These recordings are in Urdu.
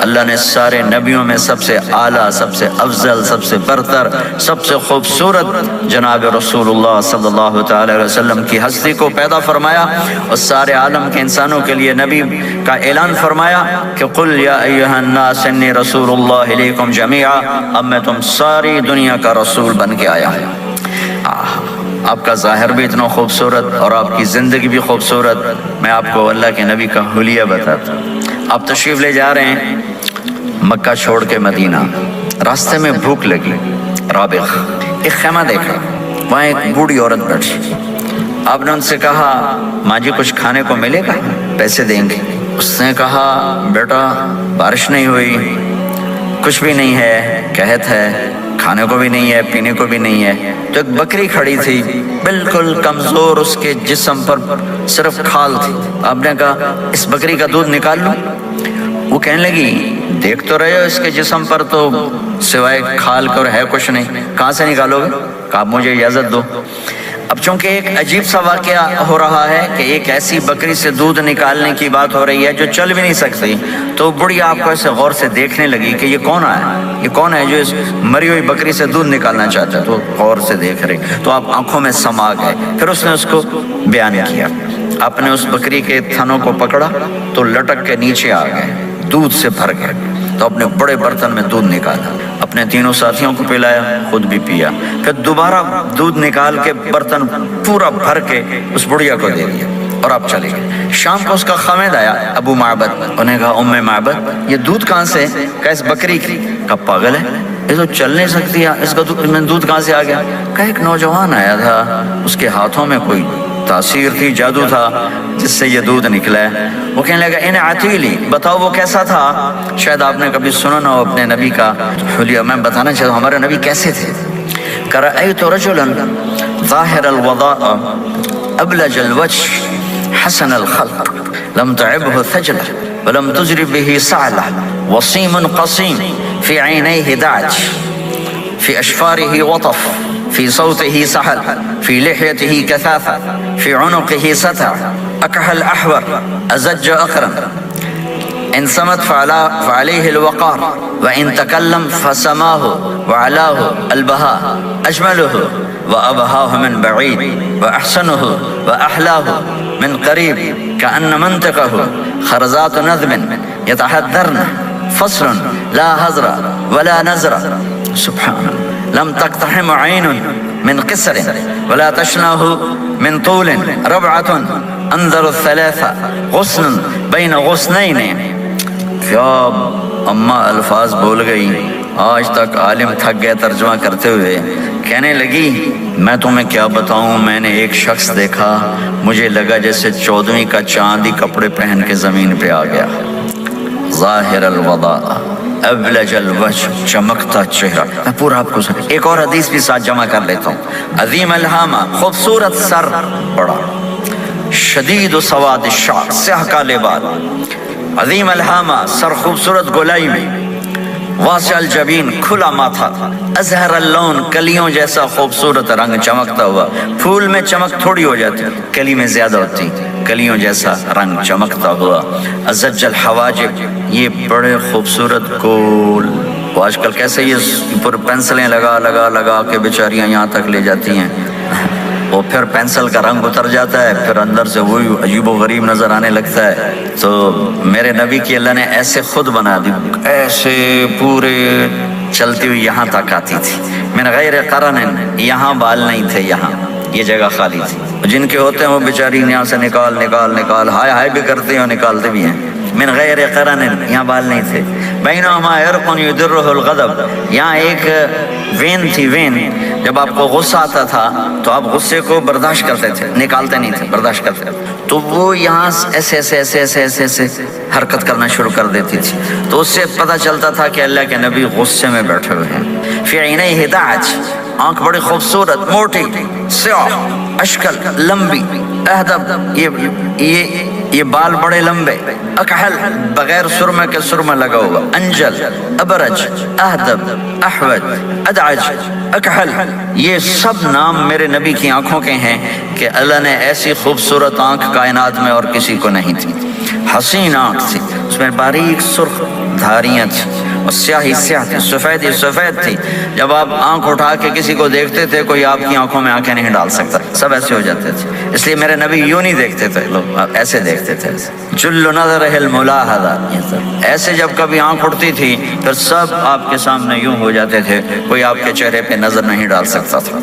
اللہ نے سارے نبیوں میں سب سے اعلیٰ، سب سے افضل، سب سے برتر، سب سے خوبصورت جناب رسول اللہ صلی اللہ تعالی علیہ وسلم کی ہستی کو پیدا فرمایا، اور سارے عالم کے انسانوں کے لیے نبی کا اعلان فرمایا کہ قل یا ایھا الناس انی رسول اللہ الیکم جمیعا، اب میں تم ساری دنیا کا رسول بن کے آیا ہوں۔ آپ کا ظاہر بھی اتنا خوبصورت اور آپ کی زندگی بھی خوبصورت۔ میں آپ کو اللہ کے نبی کا حلیہ بتاتا ہوں۔ آپ تشریف لے جا رہے ہیں مکہ چھوڑ کے مدینہ، راستے میں بھوک لگی، رابغ ایک خیمہ دیکھا، وہاں ایک بوڑھی عورت بیٹھی۔ آپ نے ان سے کہا ماں جی کچھ کھانے کو ملے گا؟ پیسے دیں گے۔ اس نے کہا بیٹا بارش نہیں ہوئی، کچھ بھی نہیں ہے، قحط ہے، کھانے کو بھی نہیں ہے، پینے کو بھی نہیں ہے۔ تو ایک بکری کھڑی تھی، بالکل کمزور، اس کے جسم پر صرف کھال تھی۔ آپ نے کہا اس بکری کا دودھ نکال لوں؟ وہ کہنے لگی دیکھ تو رہے ہو اس کے جسم پر تو سوائے کھال کر ہے کچھ نہیں، کہاں سے نکالو گے؟ کہا مجھے اجازت دو۔ اب چونکہ ایک عجیب سا واقعہ ہو رہا ہے کہ ایک ایسی بکری سے دودھ نکالنے کی بات ہو رہی ہے جو چل بھی نہیں سکتی، تو بڑھیا آپ کو ایسے غور سے دیکھنے لگی کہ یہ کون ہے، یہ کون ہے جو اس مری ہوئی بکری سے دودھ نکالنا چاہتا ہے۔ تو غور سے دیکھ رہی، تو آپ آنکھوں میں سما گئے۔ پھر اس نے اس کو بیان کیا، آپ نے اس بکری کے تھنوں کو پکڑا تو لٹک کے نیچے آ گئے، دودھ سے بھر گئے۔ تو اپنے بڑے برتن میں دودھ نکالا، اپنے تینوں ساتھیوں کو پلایا، خود بھی پیا، پھر دوبارہ دودھ نکال کے برتن پورا بھر کے اس بڑھیا کو دے دیا اور آپ چلے گئے۔ شام کو اس کا خامد آیا ابو معبد، انہوں نے کہا ام معبد یہ دودھ کہاں سے؟ کہا اس بکری کی۔ کہا پاگل ہے، یہ تو چل نہیں سکتی ہے، اس کا دودھ کہاں سے آ گیا؟ کہا ایک نوجوان آیا تھا، اس کے ہاتھوں میں کوئی تاثیر تھی، جادو تھا، جس سے یہ دودھ نکلا ہے۔ وہ کہنے لگا ان عتیلی، بتاؤ وہ کیسا تھا؟ شاید آپ نے کبھی سنا نہ ہو اپنے نبی کا حلیہ، میں بتانا چاہتا ہوں ہمارے نبی کیسے تھے۔ کہ رأیت رجلا ظاہر الوضاء ابلج الوجه حسن الخلق لم تعبه ثجلة ولم تجر به سعلة وصيم قصيم في عينيه دعج في أشفاره وطف في صوته سحل في لحيته كثافة في عنقه ستع أكحل أحور أزج أقرن إن صمت فعليه الوقار وإن تكلم فسماه وعلاه البهاء أجمله وأبهاه من بعيد وأحسنه وأحلاه من قريب كأن منطقه خرزات نظم يتحذرن فصل لا هزر ولا نزر سبحان لم تقتحم عين من قصر ولا تشنه من طول ربعة انظر الثلاثة غصن بين غصنين۔ کیا اماں الفاظ بول گئی، آج تک عالم تھک گئے ترجمہ کرتے ہوئے، کہنے لگی میں تمہیں کیا بتاؤں، میں نے ایک شخص دیکھا، مجھے لگا جیسے 14ویں کا چاندی کپڑے پہن کے زمین پہ آ گیا، ظاہر الوضاء ابلج الوجه، چمکتا چہرہ۔ میں پورا آپ کو ایک اور حدیث بھی ساتھ جمع کر لیتا ہوں۔ عظیم الہامہ، خوبصورت سر، بڑا شدید سواد الشعر، سیاہ کالے بال، عظیم الہامہ، سر خوبصورت گولائی میں، واسع الجبین، کھلا ماتھا، ازہر اللون، کلیوں جیسا خوبصورت رنگ چمکتا ہوا۔ پھول میں چمک تھوڑی ہو جاتی، کلی میں زیادہ ہوتی، کلیوں جیسا رنگ چمکتا ہوا۔ ازج الحواجب، یہ بڑے خوبصورت گول، وہ آج کل کیسے یہ پر پینسلیں لگا لگا لگا کے بیچاریاں یہاں تک لے جاتی ہیں، وہ پھر پینسل کا رنگ اتر جاتا ہے، پھر اندر سے وہی عجیب و غریب نظر آنے لگتا ہے۔ تو میرے نبی کی اللہ نے ایسے خود بنا دی، ایسے پورے چلتی ہوئی یہاں تک آتی تھی، من غیر قرن، یہاں بال نہیں تھے، یہاں یہ جگہ خالی تھی۔ جن کے ہوتے ہیں وہ بیچاری یہاں سے نکال نکال نکال، ہائے ہائے بھی کرتے ہیں اور نکالتے بھی ہیں۔ من غیر قرن، یہاں بال نہیں تھے۔ بینہما عرق یدرہ الغضب، یہاں ایک وین تھی، وین، جب آپ کو غصہ آتا تھا تو آپ غصے کو برداشت کرتے تھے، نکالتے نہیں تھے، برداشت کرتے تھے، تو وہ یہاں ایسے ایسے ایسے ایسے ایسے ایسے حرکت کرنا شروع کر دیتی تھی، تو اس سے پتہ چلتا تھا کہ اللہ کے نبی غصے میں بیٹھے ہوئے ہیں۔ فی عینیہ دعج، آنکھ بڑی خوبصورت، موٹی، سیاہ، اشکل، لمبی، اہدب، یہ بال بڑے لمبے، اکحل، بغیر سرمے کے سرمہ لگا ہوا، انجل، ابرج، اہدب، احوج، ادعج، اکحل، یہ سب نام میرے نبی کی آنکھوں کے ہیں کہ اللہ نے ایسی خوبصورت آنکھ کائنات میں اور کسی کو نہیں تھی۔ حسین آنکھ تھی، اس میں باریک سرخ دھاریاں تھیں اور سیاہی سیاہ تھی، سفیدی سفید تھی. جب آپ آنکھ اٹھا کے کسی کو دیکھتے تھے کوئی آپ کی آنکھوں میں آنکھیں نہیں ڈال سکتا، سب ایسے ہو جاتے تھے. اس لیے میرے نبی یوں نہیں دیکھتے تھے، لوگ ایسے دیکھتے تھے. جل نظرہ الملاحظہ، ایسے جب کبھی آنکھ اٹھتی تھی پھر سب آپ کے سامنے یوں ہو جاتے تھے، کوئی آپ کے چہرے پہ نظر نہیں ڈال سکتا تھا.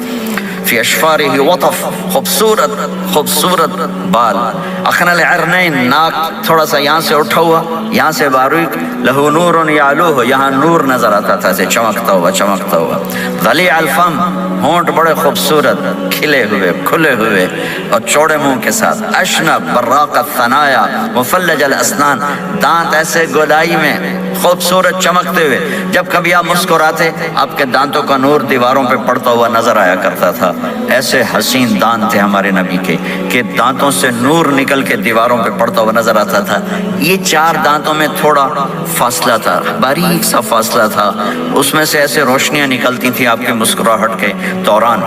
فی اشفارہ وطف، خوبصورت خوبصورت بال. اخن العرنین، ناک تھوڑا سا یہاں سے اٹھا ہوا، یہاں سے باریک. لہو نور یعلوہ، یہاں نور نظر آتا تھا اسے چمکتا ہوا چمکتا ہوا. ضلیع الفم، ہونٹ بڑے خوبصورت کھلے ہوئے کھلے ہوئے اور چوڑے منہ کے ساتھ. اشنب براق الثنایا مفلج الاسنان، دانت ایسے گولائی میں خوبصورت چمکتے ہوئے. جب کبھی آپ مسکراتے آپ کے دانتوں کا نور دیواروں پہ پڑتا ہوا نظر آیا کرتا تھا. ایسے حسین دانت تھے ہمارے نبی کے کہ دانتوں سے نور نکل کے دیواروں پہ پڑتا ہوا نظر آتا تھا. یہ 4 دانتوں میں تھوڑا فاصلہ تھا، باریک سا فاصلہ تھا، اس میں سے ایسے روشنیاں نکلتی تھیں آپ کے مسکراہٹ کے دوران.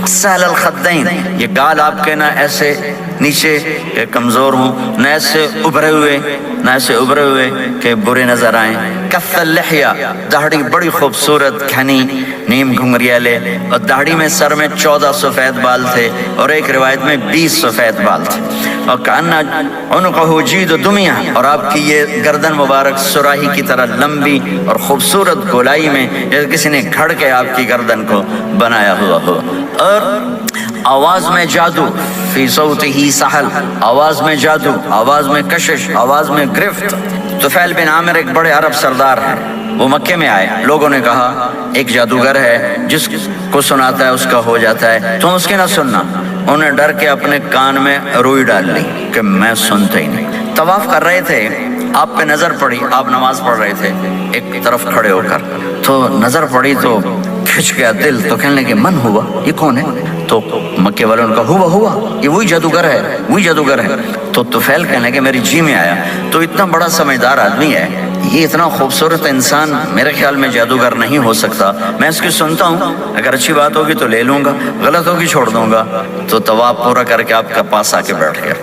سہل الخدین، یہ گال آپ کے نہ ایسے نیچے کمزور ہوں، نہ ایسے ابھرے ہوئے کہ برے نظر آئیں. کف اللحیہ، داڑھی بڑی خوبصورت گھنی نیم گھنگریالے، اور داڑھی میں سر میں 14 سفید بال تھے اور ایک روایت میں 20 سفید بال تھے. اور کأن عنقہ جید دمیہ، اور آپ کی یہ گردن مبارک سراہی کی طرح لمبی اور خوبصورت گولائی میں جیسے کسی نے گھڑ کے آپ کی گردن کو بنایا ہوا ہو. اور آواز میں جادو، فی صوتہ سحل، آواز میں جادو، آواز میں کشش، آواز میں گرفت. طفیل بن عامر ایک بڑے عرب سردار ہیں، وہ مکے میں آئے. لوگوں نے کہا ایک جادوگر ہے جس کو سناتا ہے اس کا ہو جاتا ہے، تم اس کی نہ سننا. انہیں ڈر کے اپنے کان میں روئی ڈال لی کہ میں سنتا ہی نہیں. طواف کر رہے تھے، آپ پہ نظر پڑی، آپ نماز پڑھ رہے تھے ایک طرف کھڑے ہو کر، تو نظر پڑی تو کھچ گیا دل. تو کہنے لگے من ہوا، یہ کون ہے؟ تو مکے والوں نے کہا ہوا یہ وہی جادوگر ہے. تو طفیل کہنے لگے میری جی میں آیا، تو اتنا بڑا سمجھدار آدمی ہے، یہ اتنا خوبصورت انسان میرے خیال میں جادوگر نہیں ہو سکتا. میں اس کی سنتا ہوں، اگر اچھی بات ہوگی تو لے لوں گا، غلط ہوگی چھوڑ دوں گا. تو طواف پورا کر کے آپ کا پاس آ کے بیٹھ گیا.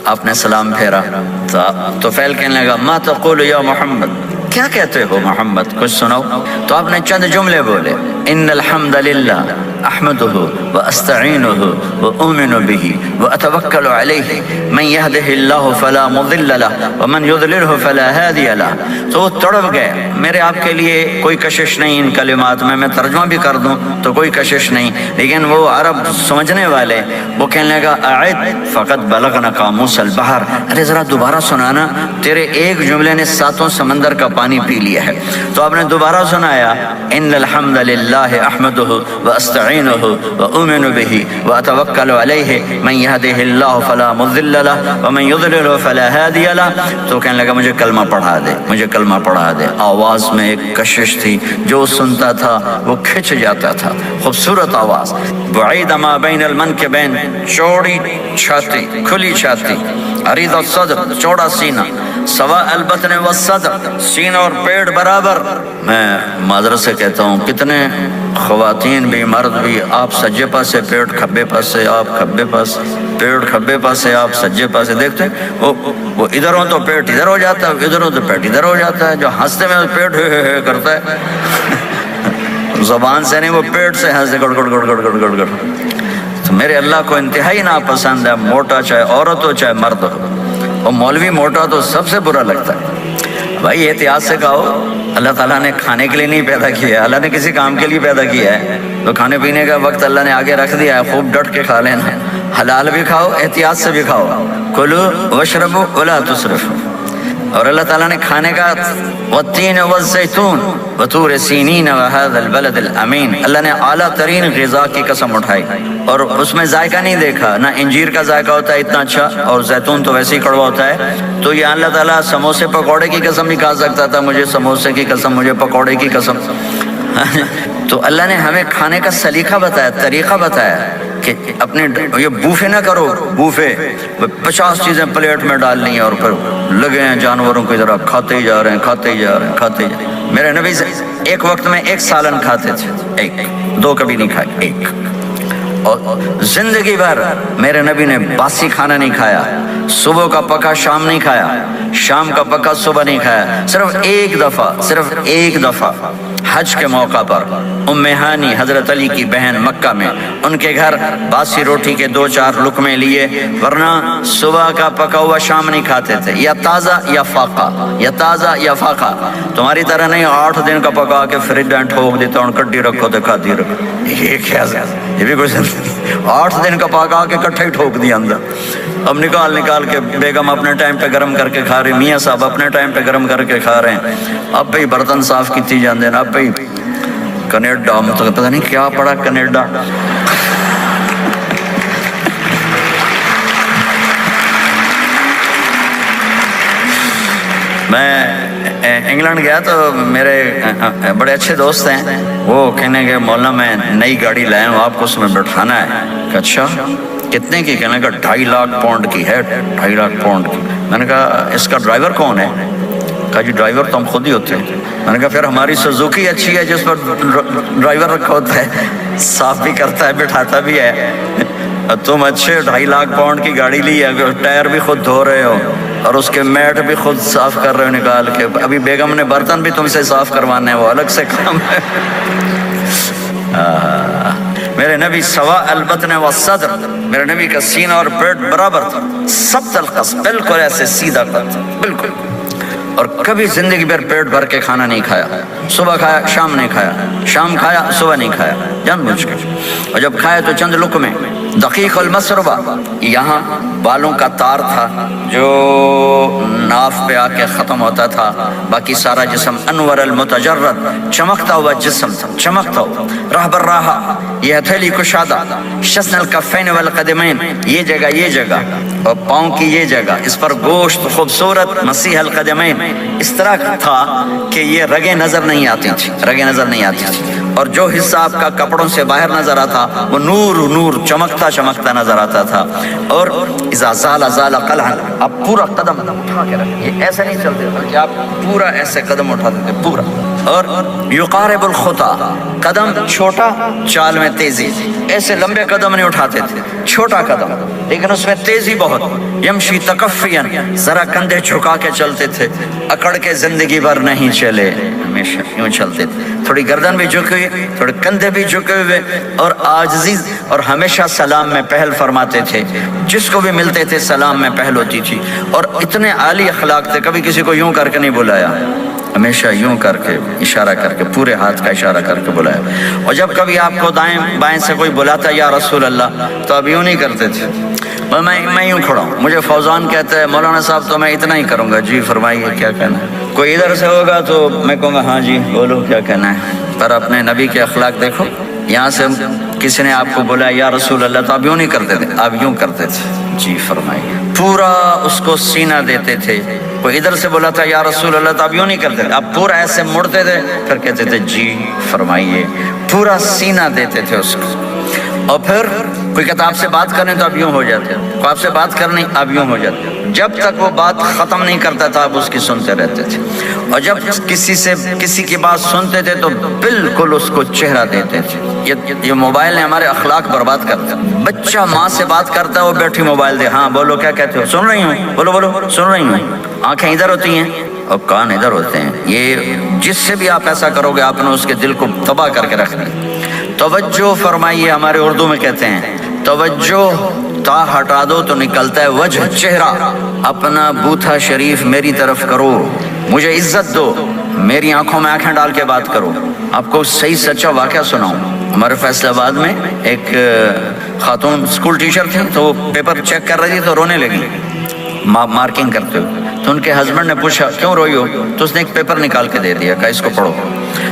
آپ نے سلام پھیرا تو طفیل کہنے لگا ما تقول یا محمد، کیا کہتے ہو محمد، کچھ سناؤ. تو آپ نے چند جملے بولے، ان الحمد للہ احمدہ واستعینہ واؤمن بہ واتوکل علیہ من یہدہ اللہ فلا مضل لہ ومن یضللہ فلا ہادی لہ. تو وہ تڑپ گئے. میرے آپ کے لیے کوئی کشش نہیں ان کلمات میں ترجمہ بھی کر دوں تو کوئی کشش نہیں، لیکن وہ عرب سمجھنے والے وہ کہنے لگا اعد فقط بلغنا قاموس البحر، ارے ذرا دوبارہ سنانا، تیرے ایک جملے نے 7 سمندر کا پانی پی لیا ہے. تو آپ نے دوبارہ سنایا ان الحمد للہ احمدہ واستعینہ واؤمن بہ واتوکل علیہ من یہدہ اللہ فلا مضل لہ ومن یضلل فلا ہادی لہ. تو کہنے لگا مجھے کلمہ پڑھا دے. آواز میں ایک کشش تھی، جو سنتا تھا وہ کھچ جاتا تھا. خوبصورت آواز. بعید ما بین المنکبین، چوڑی چھاتی کھلی چھاتی. عریض الصدر، چوڑا سینہ. سواء البطن والصدر، سینہ اور پیٹ برابر. میں معذرت سے کہتا ہوں کتنے خواتین بھی مرد بھی، آپ سجے پاسے پیٹ کھبے پاسے، آپ کھبے پاسے پیٹ کھبے پاسے، آپ سجے پاسے. دیکھتے وہ ادھر ہو تو پیٹ ادھر ہو جاتا ہے، ادھر ہو تو پیٹ ادھر ہو جاتا ہے. جو ہنستے میں پیٹ ہے کرتا ہے زبان سے نہیں، وہ پیٹ سے ہنستے گڑ گڑ گڑ گڑ گڑ گڑ گڑ. تو میرے اللہ کو انتہائی ناپسند ہے موٹا، چاہے عورت ہو چاہے مرد ہو. اور مولوی موٹا تو سب سے برا لگتا ہے. بھائی احتیاط سے کھاؤ، اللہ تعالیٰ نے کھانے کے لیے نہیں پیدا کیا ہے، اللہ نے کسی کام کے لیے پیدا کیا ہے. تو کھانے پینے کا وقت اللہ نے آگے رکھ دیا ہے، خوب ڈٹ کے کھا لینا. حلال بھی کھاؤ، احتیاط سے بھی کھاؤ. کلوا واشربوا ولا تسرفوا. اور اللہ تعالیٰ نے کھانے کا والتین والزیتون وطور سینین وهذا البلد الامین، اللہ نے اعلیٰ ترین غذا کی قسم اٹھائی اور اس میں ذائقہ نہیں دیکھا. نہ انجیر کا ذائقہ ہوتا ہے اتنا اچھا، اور زیتون تو ویسے ہی کڑوا ہوتا ہے. تو یہ اللہ تعالیٰ سموسے پکوڑے کی قسم بھی کھا سکتا تھا، مجھے سموسے کی قسم، مجھے پکوڑے کی قسم. تو اللہ نے ہمیں کھانے کا سلیقہ بتایا، طریقہ بتایا کہ اپنے یہ بوفے نہ کرو. بوفے 50 چیزیں پلیٹ میں ڈال لی ہیں اور پھر لگے ہیں جانوروں کی طرح کھاتے ہی جا رہے ہیں. میرے نبی سے ایک وقت میں 1 سالن کھاتے تھے، 1 2 کبھی نہیں کھائے، 1. اور زندگی بھر میرے نبی نے باسی کھانا نہیں کھایا، صبح کا پکا شام نہیں کھایا، شام کا پکا صبح نہیں کھایا، صرف ایک دفعہ حج کے موقع پر ام ہانی حضرت علی کی بہن مکہ میں، ان کے گھر باسی روٹی کے 2-4 لقمے لیے، ورنہ صبح کا پکا ہوا شام نہیں کھاتے تھے، یا تازہ یا فاقہ، تمہاری طرح نہیں 8 دن کا پکا کے فریج میں ٹھوک دیتا ہوں، کڈی رکھو تو کھاتی رکھو، یہ کیا یہ بھی کچھ 8 دن کا پکا کے کٹھا ہی ٹھوک دیا اندر۔ اب نکال کے بیگم اپنے ٹائم پہ گرم کر کے کھا رہی، میاں صاحب اپنے ٹائم پہ گرم کر کے کھا رہے ہیں، اب بھی برتن صاف کیتی جاندے ہیں، اب بھی کینیڈا مطلب پتہ نہیں کیا پڑا کینیڈا۔ میں انگلینڈ گیا تو میرے بڑے اچھے دوست ہیں، وہ کہنے کہ مولانا میں نئی گاڑی لایا ہوں، آپ کو اس میں بٹھانا ہے۔ کہ اچھا کتنے کی؟ کہنے کا 2.5 لاکھ پاؤنڈ کی ہے، 2.5 لاکھ پاؤنڈ کی۔ میں نے کہا اس کا ڈرائیور کون ہے؟ کہا جی ڈرائیور تو ہم خود ہی ہوتے ہیں۔ میں نے کہا پھر ہماری سوزوکی اچھی ہے جس پر ڈرائیور رکھا ہوتا ہے، صاف بھی کرتا ہے بٹھاتا بھی ہے، تم اچھے 2.5 لاکھ پاؤنڈ کی گاڑی لی ہے، ٹائر بھی خود دھو رہے ہو اور اس کے میٹ بھی خود صاف کر رہے ہو نکال کے، ابھی بیگم نے برتن بھی تم سے صاف کروانے ہیں، وہ الگ سے کام ہے۔ میرے نبی سوا البطن والصدر، میرے نبی کا سینہ اور پیٹ برابر تھا، سبط القص، بالکل ایسے سیدھا قد، بالکل، اور کبھی زندگی بھر پیٹ بھر کے کھانا نہیں کھایا، صبح کھایا شام نہیں کھایا، شام کھایا صبح نہیں کھایا، جان بوجھ کے، اور جب کھایا تو چند لقمے۔ دقیق المسربہ، یہاں بالوں کا تار تھا جو ناف پہ آ کے ختم ہوتا تھا، باقی سارا جسم انور المتجرد، چمکتا ہوا جسم تھا، چمکتا ہوا، راہ بر راہ، یہ ہتھیلی کشادہ، شسن الکفین والقدمین، یہ جگہ اور پاؤں کی یہ جگہ، اس پر گوشت خوبصورت مسیح القدمین، اس طرح تھا کہ یہ رگیں نظر نہیں آتی تھی، اور جو حصہ آپ کا کپڑوں سے باہر نظر آتا وہ نور چمکتا نظر آتا تھا، اور اذا زال قلعا، آپ پورا قدم اٹھا کے رکھیں، یہ ایسے نہیں چلتے بلکہ آپ پورا ایسے قدم اٹھاتے تھے پورا، اور یقارب الخطا، قدم چھوٹا چال میں تیزی، ایسے لمبے قدم نہیں اٹھاتے تھے، چھوٹا قدم لیکن اس میں تیزی بہت، یمشی تکفیاً، ذرا کندھے جھکا کے چلتے تھے، اکڑ کے زندگی بھر نہیں چلے، ہمیشہ یوں چلتے تھے، تھوڑی گردن بھی جھکی ہوئی، تھوڑے کندھے بھی جھکے ہوئے، اور عاجزی، اور ہمیشہ سلام میں پہل فرماتے تھے، جس کو بھی ملتے تھے سلام میں پہل ہوتی تھی، اور اتنے عالی اخلاق تھے، کبھی کسی کو یوں کر کے نہیں بلایا، ہمیشہ یوں کر کے اشارہ کر کے، پورے ہاتھ کا اشارہ کر کے بلایا، اور جب کبھی آپ کو دائیں بائیں سے کوئی بلاتا یا رسول اللہ تو آپ یوں نہیں کرتے تھے، میں یوں کھڑا ہوں، مجھے فوزان کہتا ہے مولانا صاحب تو میں اتنا ہی کروں گا، جی فرمائیے کیا کہنا ہے، کوئی ادھر سے ہوگا تو میں کہوں گا ہاں جی بولو کیا کہنا ہے، پر اپنے نبی کے اخلاق دیکھو، یہاں سے کسی نے آپ کو بولا یا رسول اللہ تو آپ یوں نہیں کرتے تھے، آپ یوں کرتے تھے، جی فرمائیے، پورا اس کو سینہ دیتے تھے، کوئی ادھر سے بولا تھا یا رسول اللہ تو آپ یوں نہیں کرتے تھے، آپ پورا ایسے مڑتے تھے، پھر کہتے تھے جی فرمائیے، پورا سینہ دیتے تھے اس کو، اور پھر کوئی کہتا آپ سے بات کریں تو آپ یوں ہو جاتے، کوئی آپ سے بات کرنی آپ یوں ہو جاتے، جب تک وہ بات ختم نہیں کرتا تھا آپ اس کی سنتے رہتے تھے، اور جب کسی کی بات سنتے تھے تو بالکل اس کو چہرہ دیتے تھے۔ یہ موبائل نے ہمارے اخلاق برباد کرتا ہے، بچہ ماں سے بات کرتا ہے وہ بیٹھی موبائل دے، ہاں بولو کیا کہتے ہو، سن رہی ہوں، بولو سن رہی ہوں، آنکھیں ادھر ہوتی ہیں اور کان ادھر ہوتے ہیں، یہ جس سے بھی آپ ایسا کرو گے آپ نے اس کے دل کو تباہ کر کے رکھ دیا۔ توجہ فرمائیے، ہمارے اردو میں کہتے ہیں توجہ، تا ہٹا دو تو نکلتا ہے وجہ، چہرہ، اپنا بوتھا شریف میری طرف کرو، مجھے عزت دو، میری آنکھوں میں آنکھیں ڈال کے بات کرو۔ آپ کو صحیح سچا واقعہ سناؤں، ہمارے فیصل آباد میں ایک خاتون اسکول ٹیچر تھی، تو وہ پیپر چیک کر رہی تھی تو رونے لگی مارکنگ کرتے ہوئے، تو ان کے ہسبینڈ نے پوچھا کیوں روئی ہو، تو اس نے ایک پیپر نکال کے دے دیا، کہا اس کو پڑھو،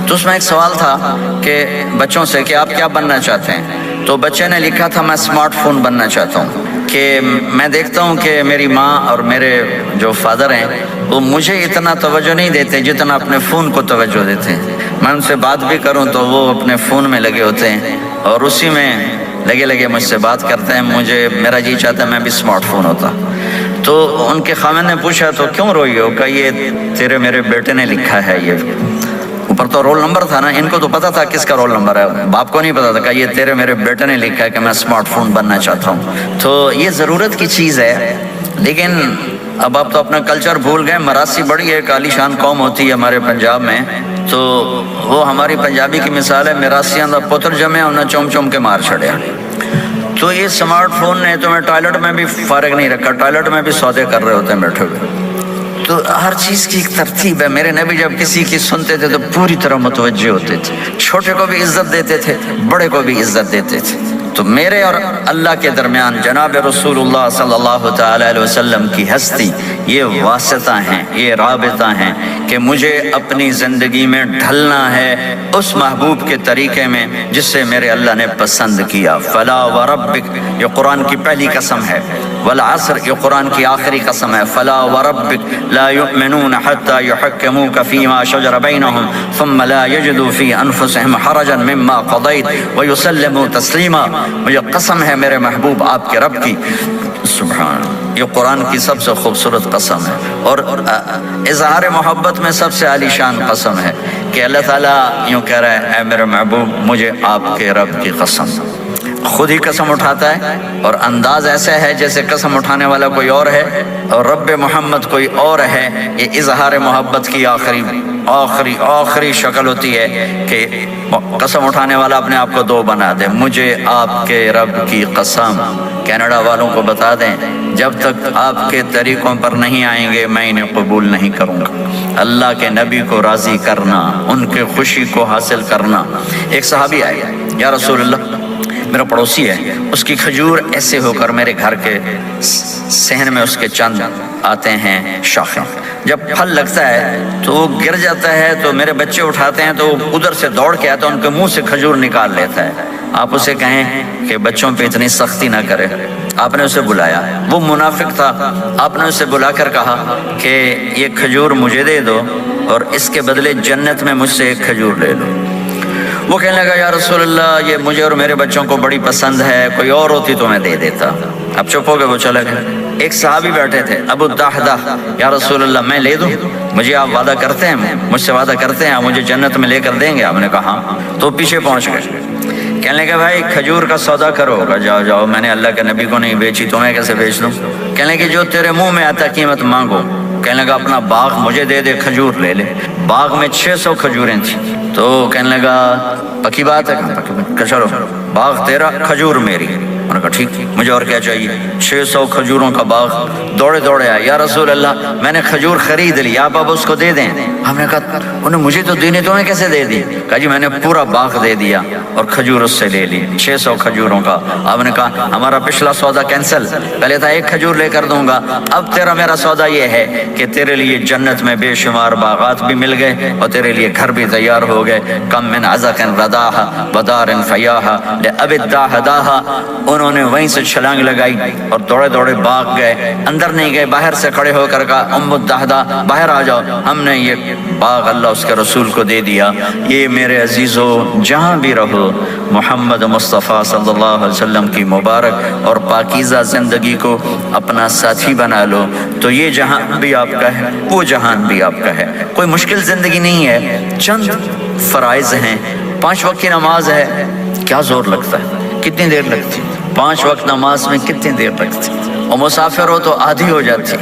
تو اس میں ایک سوال تھا کہ بچوں سے کہ آپ کیا بننا چاہتے ہیں، تو بچے نے لکھا تھا میں اسمارٹ فون بننا چاہتا ہوں، کہ میں دیکھتا ہوں کہ میری ماں اور میرے جو فادر ہیں وہ مجھے اتنا توجہ نہیں دیتے جتنا اپنے فون کو توجہ دیتے ہیں، میں ان سے بات بھی کروں تو وہ اپنے فون میں لگے ہوتے ہیں اور اسی میں لگے مجھ سے بات کرتے ہیں، میرا جی چاہتا ہے میں بھی اسمارٹ فون ہوتا۔ تو ان کے خاوند نے پوچھا تو کیوں روئی ہو، کہ یہ تیرے میرے بیٹے نے لکھا ہے، یہ اوپر تو رول نمبر تھا نا، ان کو تو پتا تھا کس کا رول نمبر ہے، باپ کو نہیں پتا تھا کہ یہ تیرے میرے بیٹے نے لکھا ہے کہ میں اسمارٹ فون بننا چاہتا ہوں۔ تو یہ ضرورت کی چیز ہے، لیکن اب آپ تو اپنا کلچر بھول گئے۔ مراسی بڑی ایک عالی شان قوم ہوتی ہے ہمارے پنجاب میں، تو وہ ہماری پنجابی کی مثال ہے، میراسیاں دا پتر جمے انہیں چوم چوم کے مار چھڑیا۔ تو یہ سمارٹ فون نے تمہیں ٹوائلٹ میں بھی فارغ نہیں رکھا، ٹوائلٹ میں بھی سودے کر رہے ہوتے ہیں بیٹھے ہوئے۔ تو ہر چیز کی ایک ترتیب ہے۔ میرے نبی جب کسی کی سنتے تھے تو پوری طرح متوجہ ہوتے تھے، چھوٹے کو بھی عزت دیتے تھے، بڑے کو بھی عزت دیتے تھے۔ تو میرے اور اللہ کے درمیان جناب رسول اللہ صلی اللہ تعالی علیہ وسلم کی ہستی، یہ واسطہ ہیں، یہ رابطہ ہیں کہ مجھے اپنی زندگی میں ڈھلنا ہے اس محبوب کے طریقے میں جس سے میرے اللہ نے پسند کیا۔ فلا وربک، یہ قرآن کی پہلی قسم ہے، والعصر، یہ قرآن کی آخری قسم ہے۔ فلا وربک لا یؤمنون حتی یحکموک فیما شجر بینہم ثم لا یجدوا فی انفسہم حرجا مما قضیت ویسلموا تسلیما۔ مجھے قسم ہے میرے محبوب آپ کے رب کی، سبحان، یہ قرآن کی سب سے خوبصورت قسم ہے، اور اظہار محبت میں سب سے عالی شان قسم ہے کہ اللہ تعالیٰ یوں کہہ رہا ہے، اے میرے محبوب مجھے آپ کے رب کی قسم۔ خود ہی قسم اٹھاتا ہے، اور انداز ایسا ہے جیسے قسم اٹھانے والا کوئی اور ہے اور رب محمد کوئی اور ہے۔ یہ اظہار محبت کی آخری شکل ہوتی ہے کہ قسم اٹھانے والا اپنے آپ کو دو بنا دے۔ مجھے آپ کے رب کی قسم، کینیڈا والوں کو بتا دیں جب تک آپ کے طریقوں پر نہیں آئیں گے میں انہیں قبول نہیں کروں گا۔ اللہ کے نبی کو راضی کرنا، ان کے خوشی کو حاصل کرنا۔ ایک صحابی آئے، یا رسول اللہ میرا پڑوسی ہے، اس کی کھجور ایسے ہو کر میرے گھر کے صحن میں اس کے چند آتے ہیں شاخیں، جب پھل لگتا ہے تو وہ گر جاتا ہے، تو میرے بچے اٹھاتے ہیں تو وہ ادھر سے دوڑ کے آتا ہے، ان کے منہ سے کھجور نکال لیتا ہے۔ آپ اسے کہیں کہ بچوں پہ اتنی سختی نہ کرے۔ آپ نے اسے بلایا، وہ منافق تھا، آپ نے اسے بلا کر کہا کہ یہ کھجور مجھے دے دو اور اس کے بدلے جنت میں مجھ سے ایک کھجور لے لو۔ وہ کہنے لگا یا رسول اللہ یہ مجھے اور میرے بچوں کو بڑی پسند ہے، کوئی اور ہوتی تو میں دے دیتا۔ اب چپ ہو گئے، وہ چلے گئے۔ ایک صحابی بیٹھے تھے، ابو الدحدہ، یا رسول اللہ میں لے دوں، مجھے آپ وعدہ کرتے ہیں، مجھ سے وعدہ کرتے ہیں مجھے جنت میں لے کر دیں گے؟ آپ نے کہا ہاں۔ تو پیچھے پہنچ گئے، کہنے لگے بھائی کھجور کا سودا کرو۔ جاؤ جاؤ، میں نے اللہ کے نبی کو نہیں بیچی، تمہیں کیسے بیچ دوں؟ کہنے لگے جو تیرے منہ میں آتا قیمت مانگو۔ کہنے لگا اپنا باغ مجھے دے دے، کھجور لے لے۔ باغ میں 600 کھجوریں تھیں، تو کہنے لگا پکی بات ہے، کہ چلو باغ تیرا کھجور میری۔ انہوں نے کہا ٹھیک، مجھے اور کیا چاہیے؟ 600 کھجوروں کا باغ۔ دوڑے دوڑے آئے، یا رسول اللہ میں نے کھجور خرید لی، آپ اب اس کو دے دیں۔ ہم نے کہا انہیں مجھے تو دینی، تمہیں کیسے دے دی؟ کہا جی میں نے پورا باغ دے دیا اور کھجور اس سے لے لی، 600 کھجوروں کا۔ آپ نے کہا ہمارا پچھلا سودا کینسل، پہلے تھا ایک کھجور لے کر دوں گا، اب تیرا میرا سودا یہ ہے کہ تیرے لیے جنت میں بے شمار باغات بھی مل گئے اور تیرے لیے گھر بھی تیار ہو گئے۔ کم من عزق رداہا ودار فیاہا لأب الداہداہا۔ انہوں نے وہیں سے چھلانگ لگائی اور دوڑے دوڑے باغ گئے، اندر نہیں گئے، باہر سے کھڑے ہو کر کہا ام الدہدہ باہر آ جاؤ، ہم نے یہ باغ اللہ اس کے رسول کو دے دیا۔ یہ میرے عزیزو جہاں بھی رہو محمد مصطفیٰ صلی اللہ علیہ وسلم کی مبارک اور پاکیزہ زندگی کو اپنا ساتھی بنا لو، تو یہ جہان بھی آپ کا ہے، وہ جہان بھی آپ کا ہے۔ کوئی مشکل زندگی نہیں ہے، چند فرائض ہیں، 5 وقت کی نماز ہے، کیا زور لگتا ہے، کتنی دیر لگتی، 5 وقت نماز میں کتنی دیر لگتی، اور مسافر ہو تو آدھی ہو جاتی۔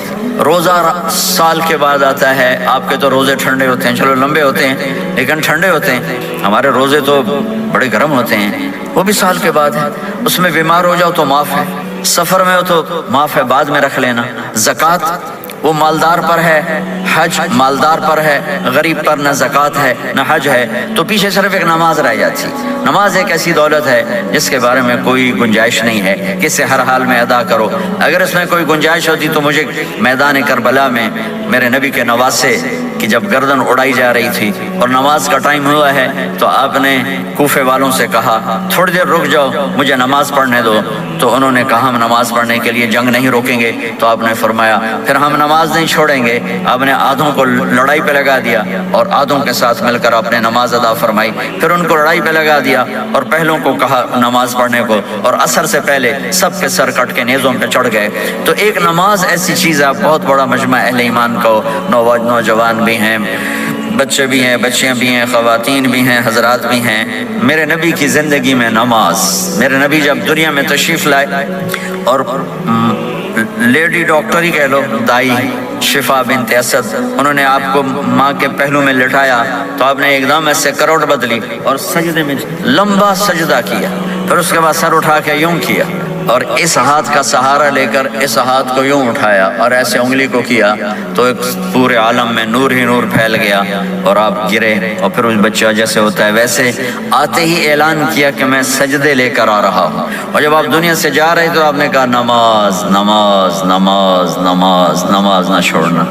روزہ سال کے بعد آتا ہے، آپ کے تو روزے ٹھنڈے ہوتے ہیں، چلو لمبے ہوتے ہیں لیکن ٹھنڈے ہوتے ہیں، ہمارے روزے تو بڑے گرم ہوتے ہیں، وہ بھی سال کے بعد ہے۔ اس میں بیمار ہو جاؤ تو معاف ہے، سفر میں ہو تو معاف ہے، بعد میں رکھ لینا۔ زکوٰۃ وہ مالدار پر ہے، حج مالدار پر ہے، غریب پر نہ زکوٰۃ ہے نہ حج ہے، تو پیچھے صرف ایک نماز رہ جاتی۔ نماز ایک ایسی دولت ہے جس کے بارے میں کوئی گنجائش نہیں ہے کہ اسے ہر حال میں ادا کرو۔ اگر اس میں کوئی گنجائش ہوتی تو مجھے میدان کربلا میں میرے نبی کے نواسے کی جب گردن اڑائی جا رہی تھی اور نماز کا ٹائم ہوا ہے تو آپ نے کوفے والوں سے کہا تھوڑی دیر رک جاؤ مجھے نماز پڑھنے دو، تو انہوں نے کہا ہم نماز پڑھنے کے لیے جنگ نہیں روکیں گے، تو آپ نے فرمایا پھر ہم نماز نہیں چھوڑیں گے۔ آپ نے آدھوں کو لڑائی پہ لگا دیا اور آدھوں کے ساتھ مل کر آپ نے نماز ادا فرمائی، پھر ان کو لڑائی پہ لگا دیا اور پہلوں کو کہا نماز پڑھنے کو، اور عصر سے پہلے سب کے سر کٹ کے نیزوں پہ چڑھ گئے۔ تو ایک نماز ایسی چیز ہے، بہت بڑا مجمع اہل ایمان کو نوجوان بھی ہیں، بچے بھی ہیں، بچیاں بھی ہیں، خواتین بھی ہیں، حضرات بھی ہیں، میرے نبی کی زندگی میں نماز، میرے نبی جب دنیا میں تشریف لائے اور لیڈی ڈاکٹر ہی کہہ لو، دائی شفا بنت اسد، انہوں نے آپ کو ماں کے پہلو میں لٹایا تو آپ نے ایک دم ایسے کروٹ بدلی اور سجدے میں لمبا سجدہ کیا، پھر اس کے بعد سر اٹھا کے یوں کیا اور اس ہاتھ کا سہارا لے کر اس ہاتھ کو یوں اٹھایا اور ایسے انگلی کو کیا تو ایک پورے عالم میں نور ہی نور پھیل گیا اور آپ گرے اور پھر اس بچہ جیسے ہوتا ہے ویسے آتے ہی اعلان کیا کہ میں سجدے لے کر آ رہا ہوں، اور جب آپ دنیا سے جا رہے تو آپ نے کہا نماز نماز نماز نماز نماز نہ چھوڑنا۔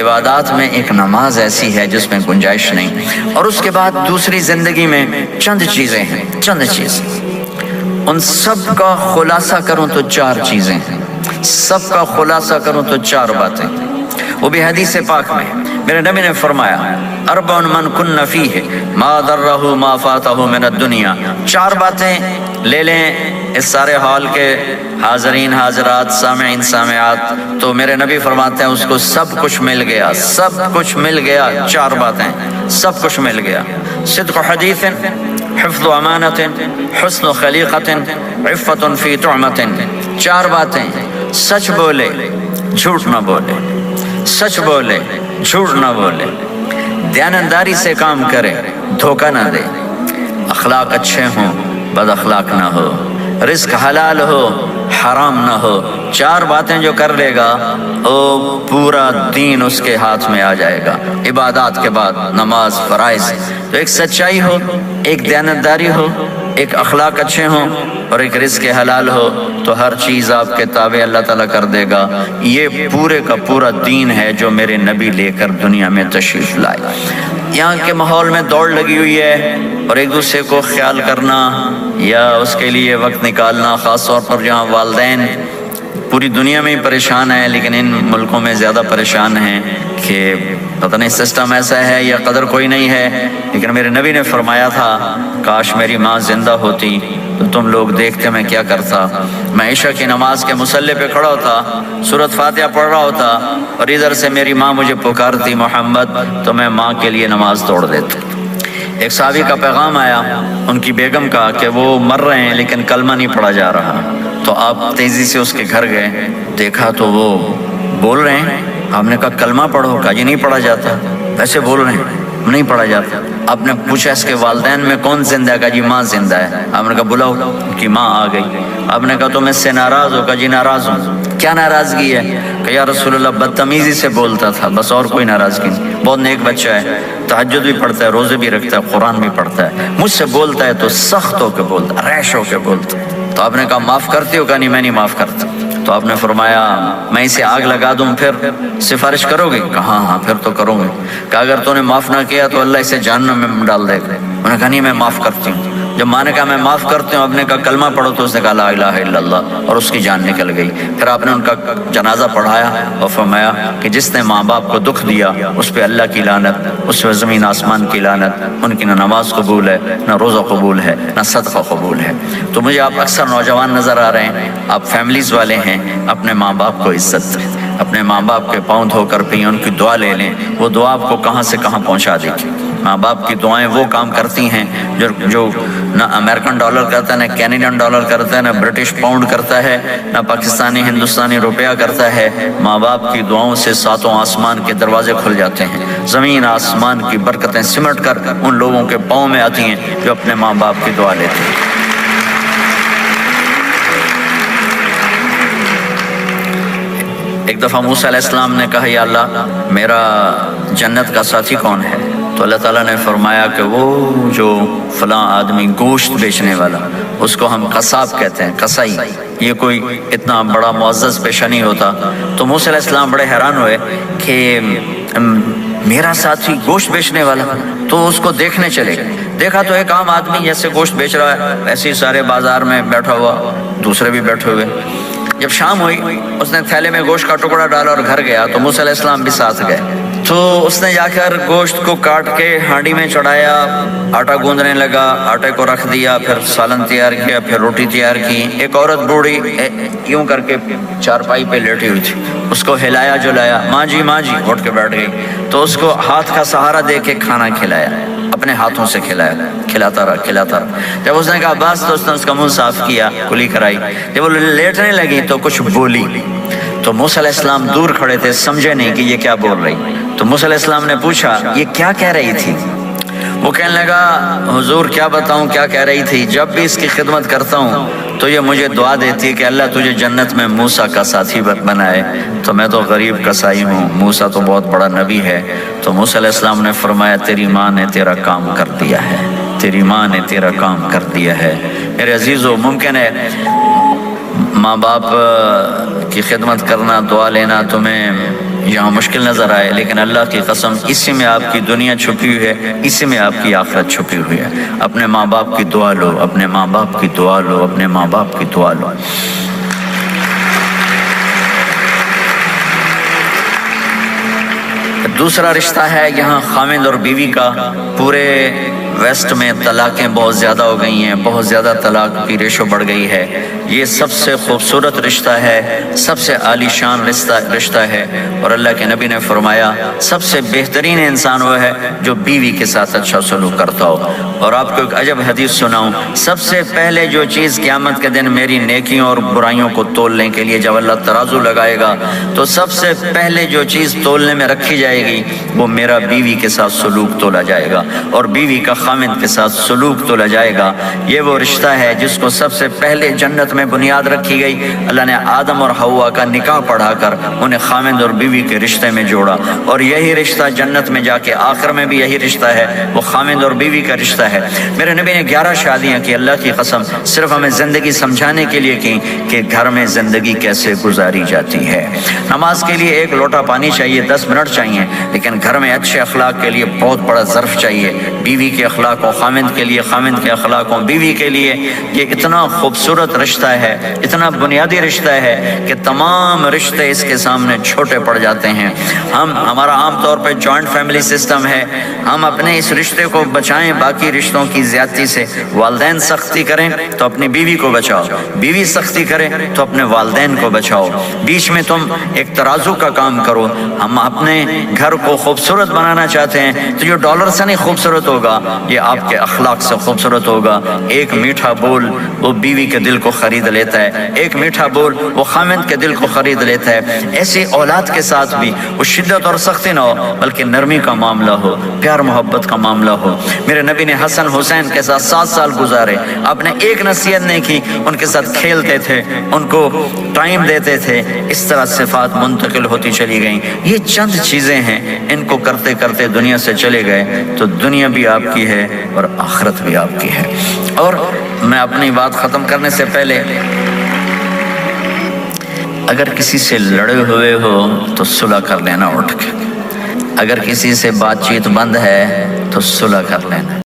عبادات میں ایک نماز ایسی ہے جس میں گنجائش نہیں۔ اور اس کے بعد دوسری زندگی میں چند چیزیں ہیں، چند چیزیں، ان سب کا خلاصہ کروں تو چار چیزیں ہیں، سب کا خلاصہ کروں تو چار باتیں، وہ بھی حدیث پاک میں میرے نبی نے فرمایا اربع من کن فیہ ما ضرہ ما فاتہ من الدنیا، چار باتیں لے لیں اس سارے ہال کے حاضرین حاضرات سامعین سامعات، تو میرے نبی فرماتے ہیں اس کو سب کچھ مل گیا، سب کچھ مل گیا، چار باتیں سب کچھ مل گیا، صدق حدیث، حفظ امانت، حسن خلیقت، عفت فی طعمت، چار باتیں، سچ بولے جھوٹ نہ بولے، سچ بولے جھوٹ نہ بولے، دیانتداری سے کام کرے دھوکہ نہ دے، اخلاق اچھے ہوں بد اخلاق نہ ہو، رزق حلال ہو حرام نہ ہو، چار باتیں جو کر لے گا وہ پورا دین اس کے ہاتھ میں آ جائے گا۔ عبادات کے بعد نماز فرائض، تو ایک سچائی ہو، ایک دیانتداری ہو، ایک اخلاق اچھے ہوں اور ایک رزق حلال ہو تو ہر چیز آپ کے تابع اللہ تعالیٰ کر دے گا۔ یہ پورے کا پورا دین ہے جو میرے نبی لے کر دنیا میں تشریف لائے۔ یہاں کے ماحول میں دوڑ لگی ہوئی ہے اور ایک دوسرے کو خیال کرنا یا اس کے لیے وقت نکالنا، خاص طور پر جہاں والدین پوری دنیا میں ہی پریشان ہیں لیکن ان ملکوں میں زیادہ پریشان ہیں کہ پتہ نہیں سسٹم ایسا ہے یا قدر کوئی نہیں ہے، لیکن میرے نبی نے فرمایا تھا کاش میری ماں زندہ ہوتی تو تم لوگ دیکھتے میں کیا کرتا، میں عشاء کی نماز کے مصلی پہ کھڑا ہوتا، سورۃ فاتحہ پڑھ رہا ہوتا اور ادھر سے میری ماں مجھے پکارتی محمد، تو میں ماں کے لیے نماز توڑ دیتا۔ ایک صحابی کا پیغام آیا ان کی بیگم کا کہ وہ مر رہے ہیں لیکن کلمہ نہیں پڑھا جا رہا، تو آپ تیزی سے اس کے گھر گئے، دیکھا تو وہ بول رہے ہیں، آپ نے کہا کلمہ پڑھو، کہا یہ نہیں پڑھا جاتا، ویسے بول رہے ہیں نہیں پڑھا جاتا۔ آپ نے پوچھا اس کے والدین میں کون زندہ ہے، کہا جی ماں زندہ ہے۔ آپ نے کہا بلاؤ، کہ ماں آ گئی۔ آپ نے کہا تم اس سے ناراض ہو، کہا جی ناراض ہوں۔ کیا ناراضگی ہے؟ کہ یا رسول اللہ بدتمیزی سے بولتا تھا، بس اور کوئی ناراضگی نہیں، بہت نیک بچہ ہے، تہجد بھی پڑھتا ہے، روزے بھی رکھتا ہے، قرآن بھی پڑھتا ہے، مجھ سے بولتا ہے تو سخت ہو کے بولتا، ریش ہو کے بولتا۔ تو آپ نے کہا معاف کرتے ہو؟ کہا نہیں میں نہیں معاف کرتا۔ تو آپ نے فرمایا میں اسے آگ لگا دوں پھر سفارش کرو گے؟ کہا ہاں پھر تو کروں گے۔ کہا اگر تو نے معاف نہ کیا تو اللہ اسے جہنم میں ڈال دے گا۔ انہوں نے کہا نہیں میں معاف کرتی ہوں۔ جب ماں نے کہا میں معاف کرتی ہوں، آپ نے کہا کلمہ پڑھو، تو اس نے کہا لا الہ الا اللہ، اور اس کی جان نکل گئی۔ پھر آپ نے ان کا جنازہ پڑھایا اور فرمایا کہ جس نے ماں باپ کو دکھ دیا اس پہ اللہ کی لعنت، اس پہ زمین آسمان کی لعنت، ان کی نہ نماز قبول ہے نہ روزہ قبول ہے نہ صدقہ قبول ہے۔ تو مجھے آپ اکثر نوجوان نظر آ رہے ہیں، آپ فیملیز والے ہیں، اپنے ماں باپ کو عزت دیں، اپنے ماں باپ کے پاؤں دھو کر پئیں، ان کی دعا لے لیں، وہ دعا آپ کو کہاں سے کہاں پہنچا دے گی۔ ماں باپ کی دعائیں وہ کام کرتی ہیں جو نہ امریکن ڈالر کرتا ہے، نہ کینیڈین ڈالر کرتا ہے، نہ برٹش پاؤنڈ کرتا ہے، نہ پاکستانی ہندوستانی روپیہ کرتا ہے۔ ماں باپ کی دعاؤں سے ساتوں آسمان کے دروازے کھل جاتے ہیں، زمین آسمان کی برکتیں سمٹ کر ان لوگوں کے پاؤں میں آتی ہیں جو اپنے ماں باپ کی دعا لیتے ہیں۔ ایک دفعہ موسیٰ علیہ السلام نے کہا یا اللہ میرا جنت کا ساتھی کون ہے؟ تو اللہ تعالیٰ نے فرمایا کہ وہ جو فلاں آدمی گوشت بیچنے والا، اس کو ہم قصاب کہتے ہیں، قصائی، یہ کوئی اتنا بڑا معزز پیشہ نہیں ہوتا۔ تو موسیٰ علیہ السلام بڑے حیران ہوئے کہ میرا ساتھی گوشت بیچنے والا، تو اس کو دیکھنے چلے گئے۔ دیکھا تو ایک عام آدمی جیسے گوشت بیچ رہا ہے، ایسے ہی سارے بازار میں بیٹھا ہوا، دوسرے بھی بیٹھے ہوئے۔ جب شام ہوئی اس نے تھیلے میں گوشت کا ٹکڑا ڈالا اور گھر گیا، تو موسیٰ علیہ السلام بھی ساتھ گئے۔ تو اس نے جا کر گوشت کو کاٹ کے ہانڈی میں چڑھایا، آٹا گوندنے لگا، آٹے کو رکھ دیا، پھر سالن تیار کیا، پھر روٹی تیار کی۔ ایک عورت بوڑھی یوں کر کے چارپائی پہ لیٹی ہوئی تھی، اس کو ہلایا جلایا، ماں جی اٹھ کے بیٹھ گئی، تو اس کو ہاتھ کا سہارا دے کے کھانا کھلایا، اپنے ہاتھوں سے کھلایا، کھلاتا رہا۔ جب اس نے کہا بس تو اس نے اس کا منہ صاف کیا، کلی کرائی۔ جب وہ لیٹنے لگی تو کچھ بولی، تو موسیٰ علیہ السلام دور کھڑے تھے، سمجھے نہیں کہ یہ کیا بول رہی۔ تو موسیٰ علیہ السلام نے پوچھا یہ کیا کہہ رہی تھی؟ وہ کہنے لگا حضور کیا بتاؤں کیا کہہ رہی تھی، جب بھی اس کی خدمت کرتا ہوں تو یہ مجھے دعا دیتی ہے کہ اللہ تجھے جنت میں موسیٰ کا ساتھی بنائے، تو میں تو غریب کسائی ہوں، موسیٰ تو بہت بڑا نبی ہے۔ تو موسیٰ علیہ السلام نے فرمایا تیری ماں نے تیرا کام کر دیا ہے، تیری ماں نے تیرا کام کر دیا ہے۔ میرے عزیزو، ممکن ہے ماں باپ کی خدمت کرنا، دعا لینا تمہیں یہاں مشکل نظر آئے، لیکن اللہ کی قسم اسی میں آپ کی دنیا چھپی ہوئی ہے، اسی میں آپ کی آخرت چھپی ہوئی ہے۔ اپنے ماں باپ کی دعا لو، اپنے ماں باپ کی دعا لو، اپنے ماں باپ کی دعا لو۔ دوسرا رشتہ ہے یہاں خاوند اور بیوی کا۔ پورے ویسٹ میں طلاقیں بہت زیادہ ہو گئی ہیں، بہت زیادہ طلاق کی ریشو بڑھ گئی ہے۔ یہ سب سے خوبصورت رشتہ ہے، سب سے عالی شان رشتہ ہے، اور اللہ کے نبی نے فرمایا سب سے بہترین انسان وہ ہے جو بیوی کے ساتھ اچھا سلوک کرتا ہو۔ اور آپ کو ایک عجب حدیث سناؤں، سب سے پہلے جو چیز قیامت کے دن میری نیکیوں اور برائیوں کو تولنے کے لیے جب اللہ ترازو لگائے گا تو سب سے پہلے جو چیز تولنے میں رکھی جائے گی وہ میرا بیوی کے ساتھ سلوک تولا جائے گا، اور بیوی کا خامد کے ساتھ سلوک تولا جائے گا۔ یہ وہ رشتہ ہے جس کو سب سے پہلے جنت میں بنیاد رکھی گئی۔ اللہ نے آدم اور حوا کا نکاح پڑھا کر انہیں خامد اور بیوی کے رشتے میں جوڑا، اور یہی رشتہ جنت میں جا کے آخر میں بھی یہی رشتہ ہے، وہ خامد اور بیوی کا رشتہ ہے۔ میرے نبی نے 11 شادیاں کی، اللہ کی قسم صرف ہمیں زندگی سمجھانے کے لیے کی کہ گھر میں زندگی کیسے گزاری جاتی ہے۔ نماز کے لیے ایک لوٹا پانی چاہیے، 10 منٹ چاہیے، لیکن گھر میں اچھے اخلاق کے لیے بہت بڑا ظرف چاہیے۔ بیوی کے اخلاق و خامد کے لیے، خامد کے اخلاق و بیوی کے لیے، یہ اتنا خوبصورت رشتہ ہے، اتنا بنیادی رشتہ ہے کہ تمام رشتے اس کے سامنے چھوٹے پڑ جاتے ہیں۔ ہمارا عام طور پہ جوائنٹ فیملی سسٹم ہے، ہم اپنے اس رشتے کو بچائیں باقی رشتوں کی زیادتی سے۔ والدین سختی کریں تو اپنی بیوی کو بچاؤ، بیوی سختی کرے تو اپنے والدین کو بچاؤ، بیچ میں تم ایک ترازو کا کام کرو۔ ہم اپنے گھر کو خوبصورت بنانا چاہتے ہیں تو جو ڈالر سے نہیں خوبصورت ہوگا، یہ آپ کے اخلاق سے خوبصورت ہوگا۔ ایک میٹھا بول وہ بیوی کے دل کو خرید لیتا ہے، ایک میٹھا بول وہ خامد کے دل کو خرید لیتا ہے۔ ایسی اولاد کے ساتھ بھی وہ شدت اور سختی نہ ہو، بلکہ نرمی کا معاملہ ہو، پیار محبت کا معاملہ ہو۔ میرے نبی نے حسن حسین کے ساتھ 7 سال گزارے، آپ نے ایک نصیحت نہیں کی، ان کے ساتھ کھیلتے تھے، ان کو ٹائم دیتے تھے، اس طرح صفات منتقل ہوتی چلی گئیں۔ یہ چند چیزیں ہیں، ان کو کرتے کرتے دنیا سے چلے گئے تو دنیا بھی آپ کی ہے اور آخرت بھی آپ کی ہے۔ اور میں اپنی بات ختم کرنے سے پہلے، اگر کسی سے لڑے ہوئے ہو تو صلح کر لینا اٹھ کے، اگر کسی سے بات چیت بند ہے تو صلح کر لینا۔